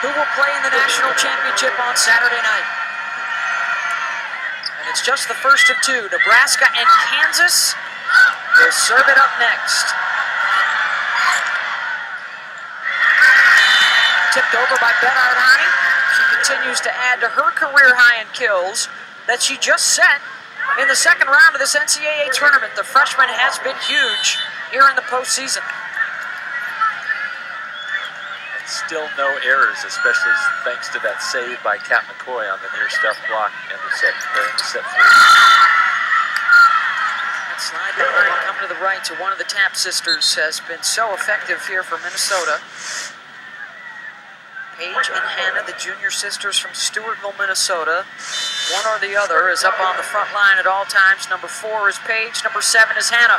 who will play in the national championship on Saturday night. And it's just the first of two. Nebraska and Kansas will serve it up next. Tipped over by Bernard Hani. She continues to add to her career high in kills that she just set in the second round of this NCAA tournament. The freshman has been huge here in the postseason. And still no errors, especially thanks to that save by Kat McCoy on the near stuff block in the set three. That slide behind, coming to the right to one of the Tap sisters has been so effective here for Minnesota. Paige and Hannah, the junior sisters from Stewartville, Minnesota. One or the other is up on the front line at all times. Number 4 is Paige, number 7 is Hannah.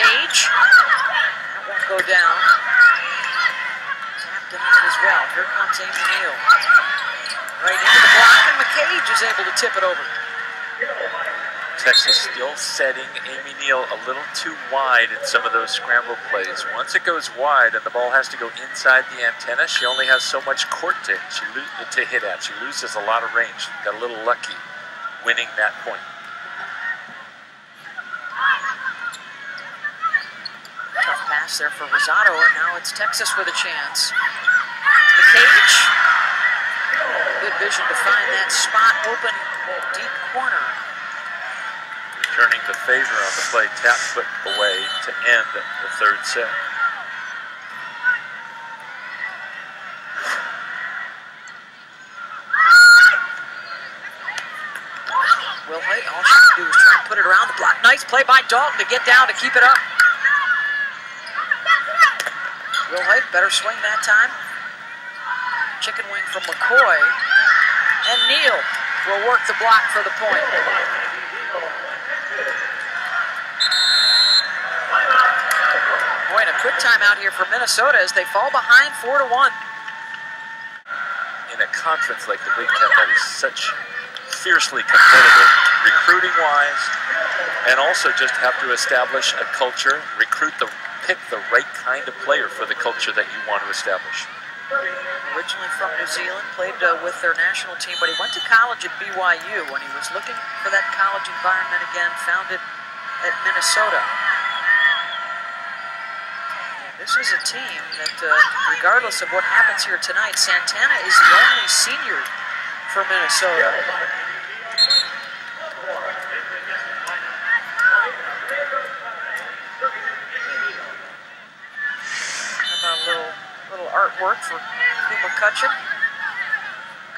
Paige, that won't go down. Tapped denied as well. Here comes Amy Neal. Right into the block, and McCage is able to tip it over. Texas still setting Amy Neal a little too wide in some of those scramble plays. Once it goes wide and the ball has to go inside the antenna, she only has so much court to hit at. She loses a lot of range. Got a little lucky winning that point. Tough pass there for Rosado, and now it's Texas with a chance. McCage. Good vision to find that spot open deep corner. Turning the favor on the play, Tap put away to end the third set. Will Height, all she can do is try and put it around the block. Nice play by Dalton to get down to keep it up. Will Height, better swing that time. Chicken wing from McCoy. And Neal will work the block for the point. Boy, and a quick timeout here for Minnesota as they fall behind 4-1. In a conference like the Big Ten that is such fiercely competitive, recruiting-wise, and also just have to establish a culture, pick the right kind of player for the culture that you want to establish. Originally from New Zealand, played with their national team, but he went to college at BYU. When he was looking for that college environment again, found it at Minnesota. This is a team that, regardless of what happens here tonight, Santana is the only senior for Minnesota. How about a little artwork for McCutcheon?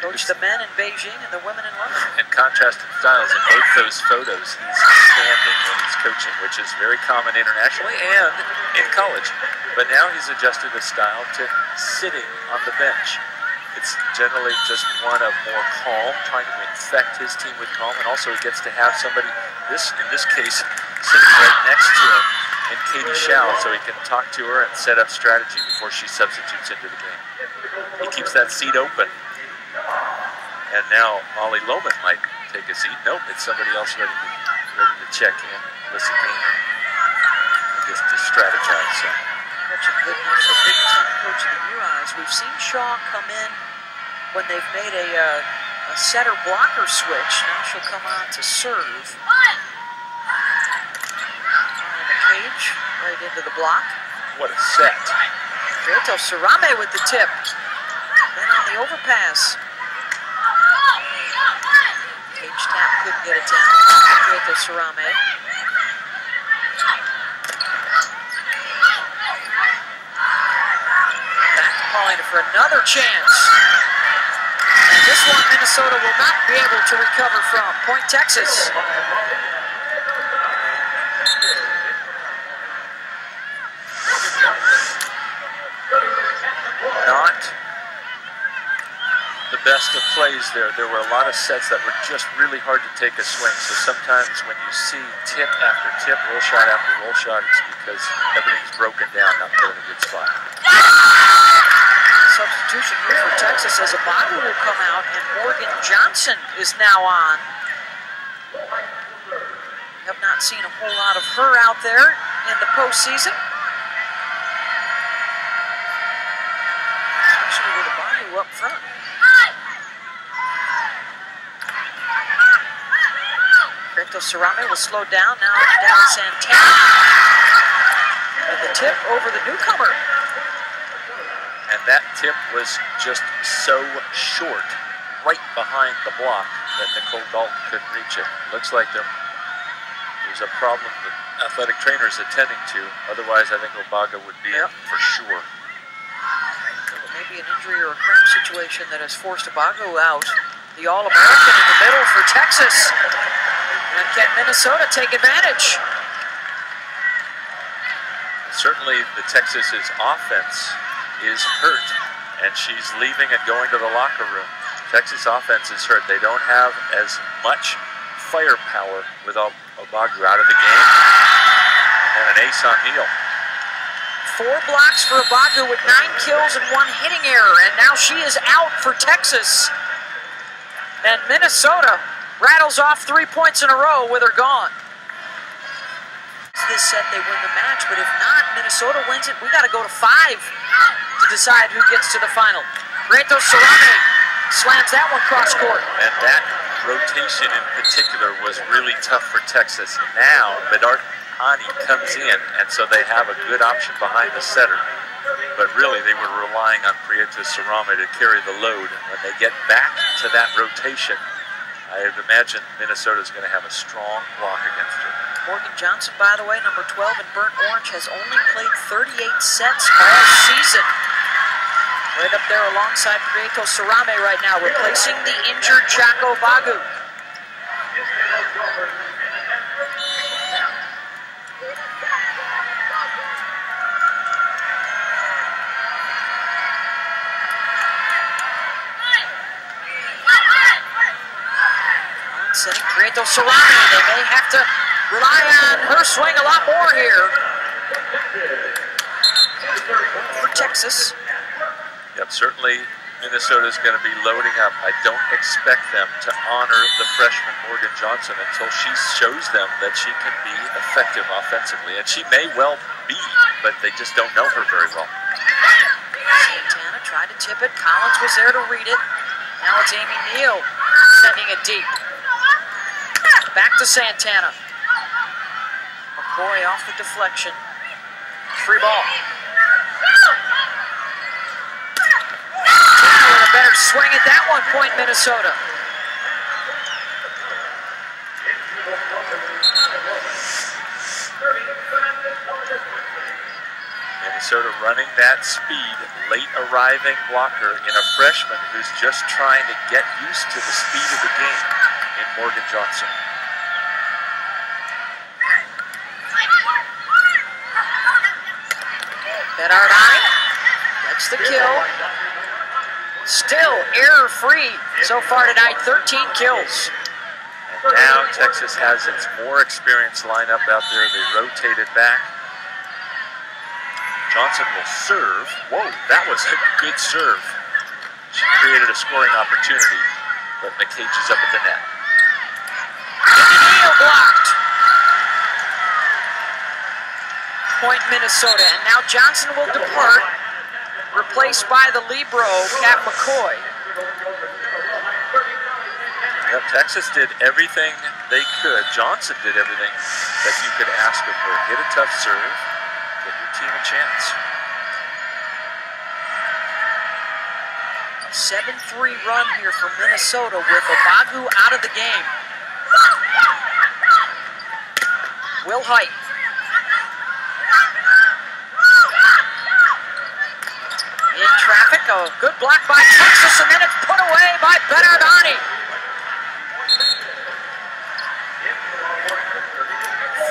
Coached the men in Beijing and the women in London. And contrasting styles in both those photos, he's standing when he's coaching, which is very common internationally and in college. But now he's adjusted his style to sitting on the bench. It's generally just one of more calm, trying to infect his team with calm, and also he gets to have somebody, in this case, sitting right next to him, in Katie Schau, so he can talk to her and set up strategy before she substitutes into the game. He keeps that seat open. And now Molly Lohman might take a seat. Nope, it's somebody else ready to check in. Listen Gainer, just to strategize. So. Such a good Big Ten coach in the new eyes. We've seen Shaw come in when they've made a setter blocker switch. Now she'll come on to serve. And the cage right into the block. What a set. Reto Sarame with the tip. Then on the overpass. Cage Tap couldn't get it down. Reto Sarame. Back to Paulina for another chance. And this one Minnesota will not be able to recover from. Point Texas. Not the best of plays there. There were a lot of sets that were just really hard to take a swing. So sometimes when you see tip after tip, roll shot after roll shot, it's because everything's broken down, not put in a good spot. Substitution here for Texas as Abadu will come out and Morgan Johnson is now on. We have not not seen a whole lot of her out there in the postseason. Especially with Abadu up front. Sarame will slow down, now down Santana. And the tip over the newcomer. And that tip was just so short, right behind the block, that Nicole Dalton couldn't reach it. Looks like there's a problem that athletic trainers attending to. Otherwise, I think Obaga would be in for sure. Maybe an injury or a cramp situation that has forced Obaga out. The All-American in the middle for Texas. And can Minnesota take advantage? Certainly the Texas's offense is hurt, and she's leaving and going to the locker room. Texas offense is hurt. They don't have as much firepower with Obagu out of the game. And an ace on Neal. 4 blocks for Obagu with 9 kills and 1 hitting error, and now she is out for Texas. And Minnesota rattles off 3 points in a row with her gone. This set, they win the match, but if not, Minnesota wins it. We got to go to 5 to decide who gets to the final. Reto Sarame slams that one cross court. And that rotation in particular was really tough for Texas. Now, Bedard Hani comes in, and so they have a good option behind the setter. But really, they were relying on Prieto Sarame to carry the load. When they get back to that rotation, I would imagine Minnesota's going to have a strong block against her. Morgan Johnson, by the way, number 12 in burnt orange, has only played 38 sets all season. Right up there alongside Prieto Sarame right now, replacing the injured Jaco Bagu. Setting Prieto Sarame. They may have to rely on her swing a lot more here. For Texas. Yep, certainly Minnesota's going to be loading up. I don't expect them to honor the freshman Morgan Johnson until she shows them that she can be effective offensively. And she may well be, but they just don't know her very well. Santana tried to tip it. Collins was there to read it. Now it's Amy Neal sending it deep. Back to Santana. McCoy off the deflection. Free ball. With a better swing at that one point, Minnesota. Minnesota running that speed, late arriving blocker in a freshman who's just trying to get used to the speed of the game in Morgan Johnson. Bedard Hani gets the kill. Still error-free so far tonight, 13 kills. And now Texas has its more experienced lineup out there. They rotated back. Johnson will serve. Whoa, that was a good serve. She created a scoring opportunity, but McCage is up at the net. Neal blocked. Point Minnesota, and now Johnson will depart, replaced by the libero, Kat McCoy. Yep, Texas did everything they could. Johnson did everything that you could ask of her. Hit a tough serve, get your team a chance. 7-3 run here for Minnesota with Obagu out of the game. Will Height. In traffic, a good block by Texas, and then it's put away by Bedard Hani.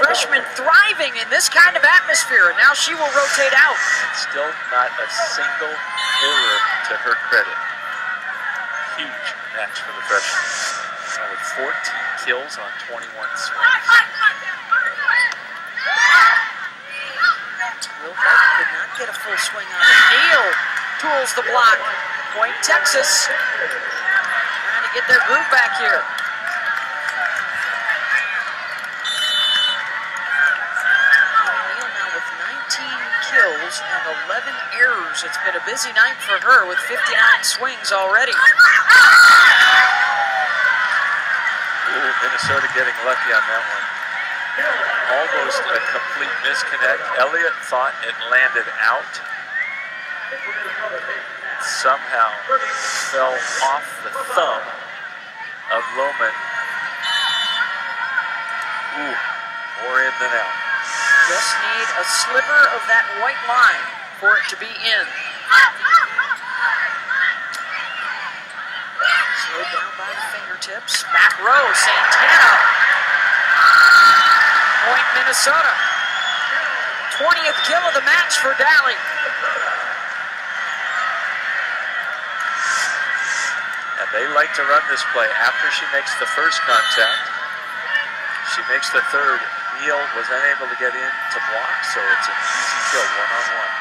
Freshman thriving in this kind of atmosphere, and now she will rotate out. Still not a single error to her credit. Huge match for the freshman. Now with 14 kills on 21 swings. Will Height could not get a full swing on it. Neal tools the block. Point Texas. Trying to get their groove back here. kills and 11 errors. It's been a busy night for her with 59 swings already. Ooh, Minnesota getting lucky on that one. Almost a complete misconnect. Elliott thought it landed out. Somehow fell off the thumb of Lohman. Ooh, more in than out. Just need a sliver of that white line for it to be in. Slowed down by the fingertips. Back row, Santana. Point Minnesota. 20th kill of the match for Daly. And they like to run this play after she makes the first contact. She makes the third. Neal was unable to get in to block, so it's an easy kill, one-on-one.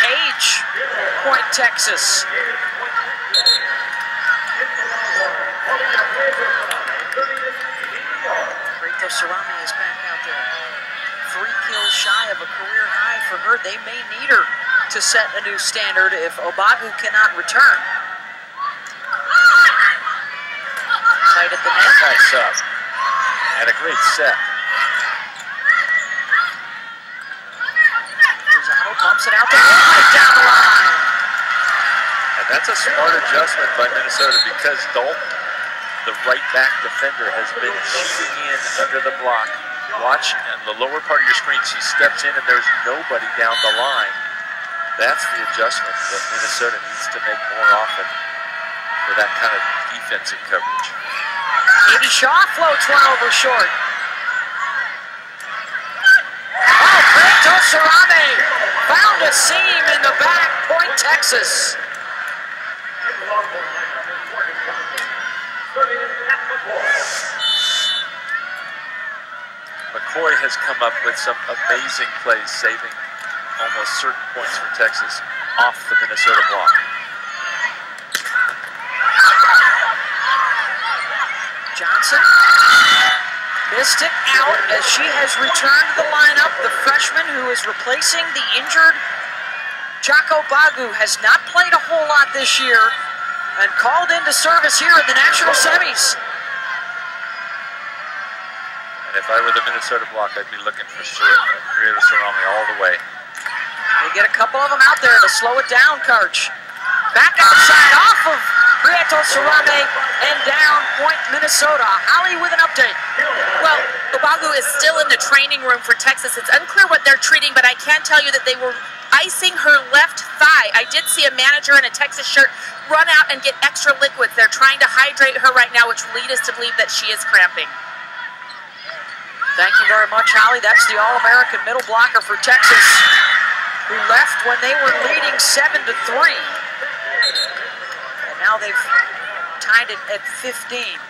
Cage, Point Texas. Rito Cerami is back out there. 3 kills shy of a career high for her. They may need her to set a new standard if Obagu cannot return. Right at the net. Nice up. And a great set. Rosado pumps it out the right down the line. And that's a smart adjustment by Minnesota because Dalton, the right back defender, has been shooting in under the block. Watch on the lower part of your screen. She steps in and there's nobody down the line. That's the adjustment that Minnesota needs to make more often for that kind of defensive coverage. Amy Shaw floats one over short. Oh, Rito Cerami found a seam in the back. Point Texas. McCoy has come up with some amazing plays, saving almost certain points for Texas off the Minnesota block. Johnson missed it out as she has returned to the lineup. The freshman who is replacing the injured Jaco Bagu has not played a whole lot this year and called into service here in the national semis. And if I were the Minnesota block, I'd be looking for Rito Cerami all the way. They get a couple of them out there to slow it down, Karch. Back outside off of Rito Cerami and down Point Minnesota. Holly with an update. Well, Obagu is still in the training room for Texas. It's unclear what they're treating, but I can tell you that they were icing her left thigh. I did see a manager in a Texas shirt run out and get extra liquids. They're trying to hydrate her right now, which will lead us to believe that she is cramping. Thank you very much, Holly. That's the All-American middle blocker for Texas, who left when they were leading 7-3. And now they've tied it at 15.